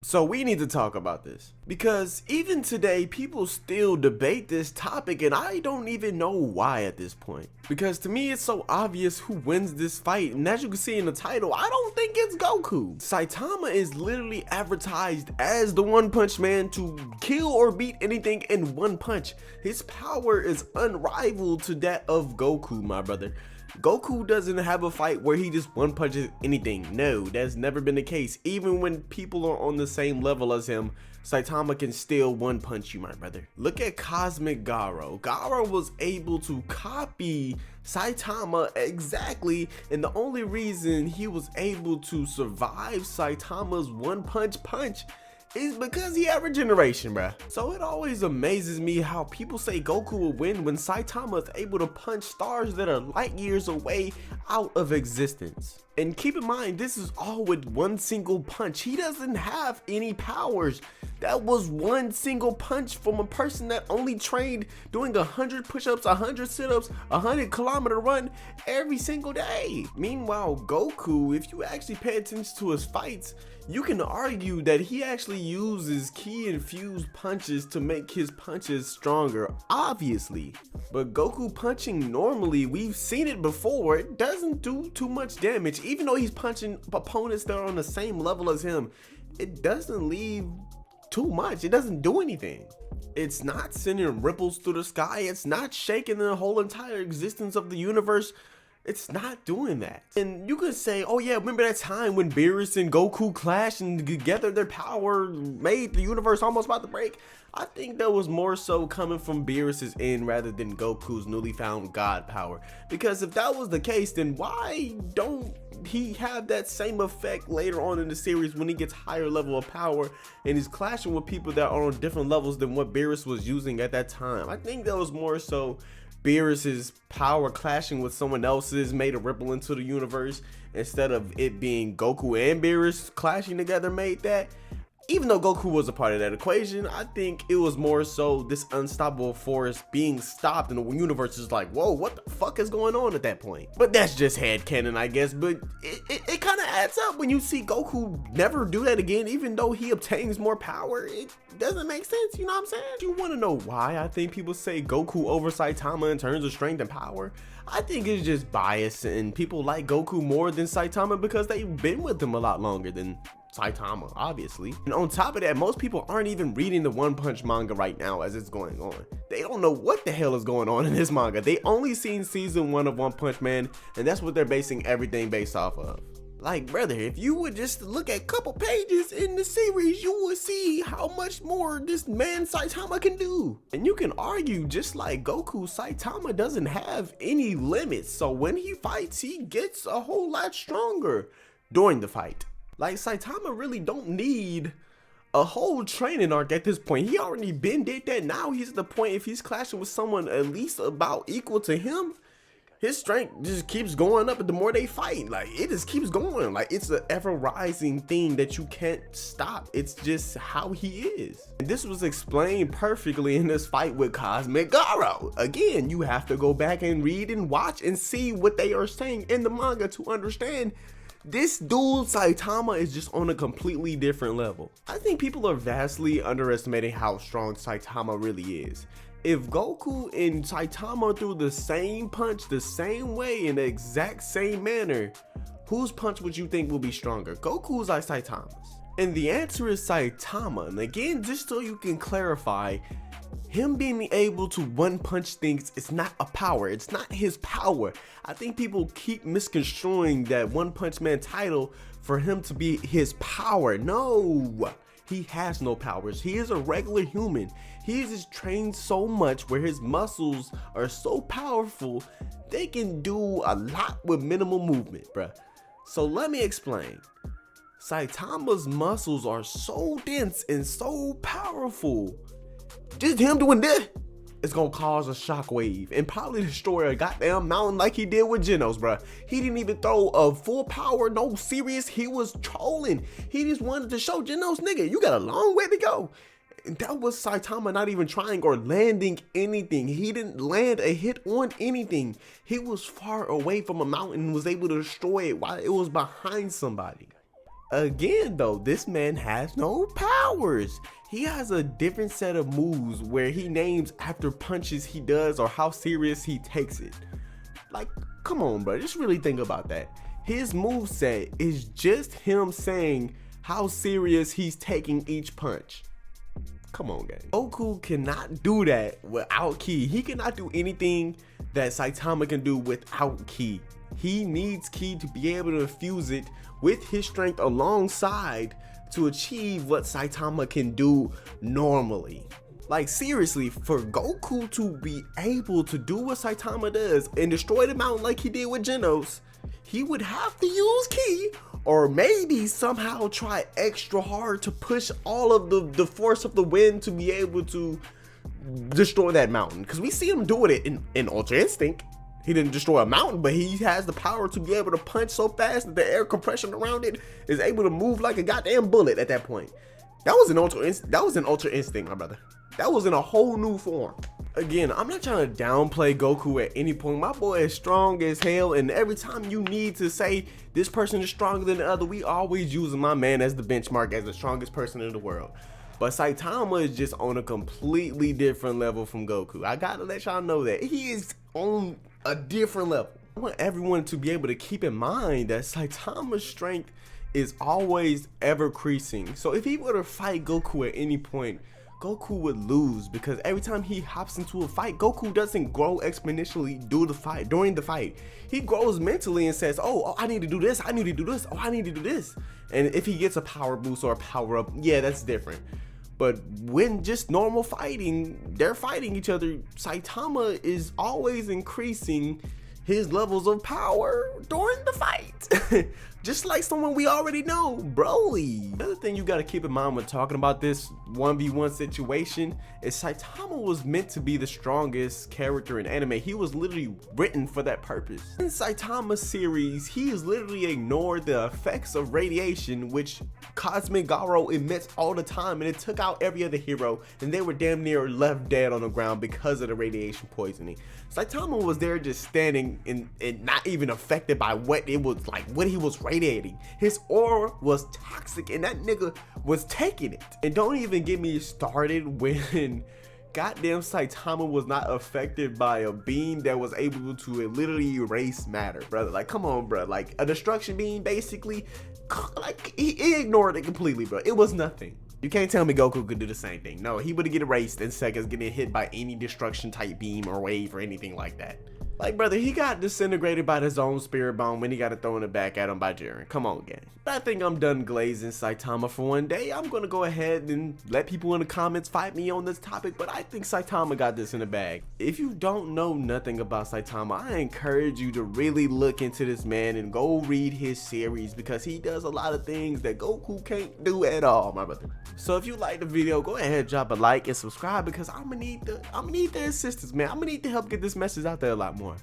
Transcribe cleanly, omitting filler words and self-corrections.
So we need to talk about this because even today people still debate this topic and I don't even know why at this point. Because to me it's so obvious who wins this fight, and as you can see in the title, I don't think it's Goku. Saitama is literally advertised as the One Punch Man to kill or beat anything in one punch. His power is unrivaled to that of Goku, my brother. Goku doesn't have a fight where he just one punches anything. No, that's never been the case. Even when people are on the same level as him, Saitama can still one punch you, my brother. Look at Cosmic Garo. Garo was able to copy Saitama exactly, and the only reason he was able to survive Saitama's one punch is because he had regeneration, bruh. So it always amazes me how people say Goku will win when Saitama is able to punch stars that are light years away out of existence. And keep in mind, this is all with one single punch. He doesn't have any powers. That was one single punch from a person that only trained doing 100 push-ups, 100 sit-ups, 100-kilometer run every single day. Meanwhile, Goku, if you actually pay attention to his fights, you can argue that he actually uses ki infused punches to make his punches stronger, obviously. But Goku punching normally, we've seen it before, it doesn't do too much damage. Even though he's punching opponents that are on the same level as him, it doesn't leave too much. It doesn't do anything. It's not sending ripples through the sky. It's not shaking the whole entire existence of the universe. It's not doing that. And you could say, oh yeah, remember that time when Beerus and Goku clashed and together their power made the universe almost about to break? I think that was more so coming from Beerus's end rather than Goku's newly found god power. Because if that was the case, then why don't he have that same effect later on in the series when he gets higher level of power and he's clashing with people that are on different levels than what Beerus was using at that time? I think that was more so Beerus's power clashing with someone else's made a ripple into the universe instead of it being Goku and Beerus clashing together made that. Even though Goku was a part of that equation, I think it was more so this unstoppable force being stopped and the universe is like, whoa, what the fuck is going on at that point? But that's just headcanon, I guess. But it kind of adds up when you see Goku never do that again, even though he obtains more power. It doesn't make sense, you know what I'm saying? You want to know why I think people say Goku over Saitama in terms of strength and power? I think it's just bias, and people like Goku more than Saitama because they've been with him a lot longer than Saitama, obviously. And on top of that, most people aren't even reading the One Punch manga right now as it's going on. They don't know what the hell is going on in this manga. They only seen season 1 of One Punch Man, and that's what they're basing everything based off of. Like, brother, if you would just look at a couple pages in the series, you would see how much more this man Saitama can do. And you can argue, just like Goku, Saitama doesn't have any limits. So when he fights, he gets a whole lot stronger during the fight. Like, Saitama really don't need a whole training arc at this point. He already been did that. Now he's at the point, if he's clashing with someone at least about equal to him, his strength just keeps going up, and the more they fight, like, it just keeps going. Like, it's an ever rising thing that you can't stop. It's just how he is. And this was explained perfectly in this fight with Cosmic Garo. Again, you have to go back and read and watch and see what they are saying in the manga to understand this dude Saitama is just on a completely different level. I think people are vastly underestimating how strong Saitama really is. If Goku and Saitama threw the same punch the same way in the exact same manner, whose punch would you think will be stronger, Goku's or Saitama's? And the answer is Saitama. And again, just so you can clarify, him being able to one punch things, it's not a power, it's not his power. I think people keep misconstruing that One Punch Man title for him to be his power. No, he has no powers. He is a regular human. He is just trained so much where his muscles are so powerful they can do a lot with minimal movement, bruh. So let me explain. Saitama's muscles are so dense and so powerful. Just him doing this, it's gonna cause a shockwave and probably destroy a goddamn mountain like he did with Genos, bruh. He didn't even throw a full power, no serious. He was trolling. He just wanted to show Genos, nigga, you got a long way to go. And that was Saitama not even trying or landing anything. He didn't land a hit on anything. He was far away from a mountain and was able to destroy it while it was behind somebody. Again though, this man has no powers. He has a different set of moves where he names after punches he does or how serious he takes it. Like, come on, bro, just really think about that. His moveset is just him saying how serious he's taking each punch. Come on, gang. Goku cannot do that without ki. He cannot do anything that Saitama can do without ki. He needs ki to be able to fuse it with his strength alongside to achieve what Saitama can do normally. Like, seriously, for Goku to be able to do what Saitama does and destroy the mountain like he did with Genos, he would have to use ki, or maybe somehow try extra hard to push all of the force of the wind to be able to destroy that mountain. Because we see him doing it in Ultra Instinct. He didn't destroy a mountain, but he has the power to be able to punch so fast that the air compression around it is able to move like a goddamn bullet at that point. That was an Ultra Instinct, my brother. That was in a whole new form. Again, I'm not trying to downplay Goku at any point. My boy is strong as hell, and every time you need to say this person is stronger than the other, we always using my man as the benchmark as the strongest person in the world. But Saitama is just on a completely different level from Goku. I gotta let y'all know that he is on a different level. I want everyone to be able to keep in mind that Saitama's strength is always ever increasing. So if he were to fight Goku at any point, Goku would lose, because every time he hops into a fight, Goku doesn't grow exponentially during the fight. He grows mentally and says, oh, I need to do this, I need to do this, oh, I need to do this. And if he gets a power boost or a power up, yeah, that's different. But when just normal fighting, they're fighting each other, Saitama is always increasing his levels of power during the fight. Just like someone we already know, Broly. Another thing you gotta keep in mind when talking about this 1v1 situation is Saitama was meant to be the strongest character in anime. He was literally written for that purpose. In Saitama's series, he has literally ignored the effects of radiation, which Cosmic Garo emits all the time, and it took out every other hero, and they were damn near left dead on the ground because of the radiation poisoning. Saitama was there just standing and not even affected by what it was like, what he was radiating. His aura was toxic, and that nigga was taking it. And don't even get me started when goddamn Saitama was not affected by a beam that was able to literally erase matter, brother. Like, come on, bro. Like, a destruction beam, basically, like, he ignored it completely, bro. It was nothing. You can't tell me Goku could do the same thing. No, he would get erased in seconds, getting hit by any destruction type beam or wave or anything like that. Like, brother, he got disintegrated by his own spirit bomb when he got it thrown back at him by Jiren. Come on, gang. But I think I'm done glazing Saitama for one day. I'm gonna go ahead and let people in the comments fight me on this topic, but I think Saitama got this in the bag. If you don't know nothing about Saitama, I encourage you to really look into this man and go read his series, because he does a lot of things that Goku can't do at all, my brother. So if you like the video, go ahead, drop a like and subscribe, because I'm gonna need the assistance, man. I'm gonna need to help get this message out there a lot more.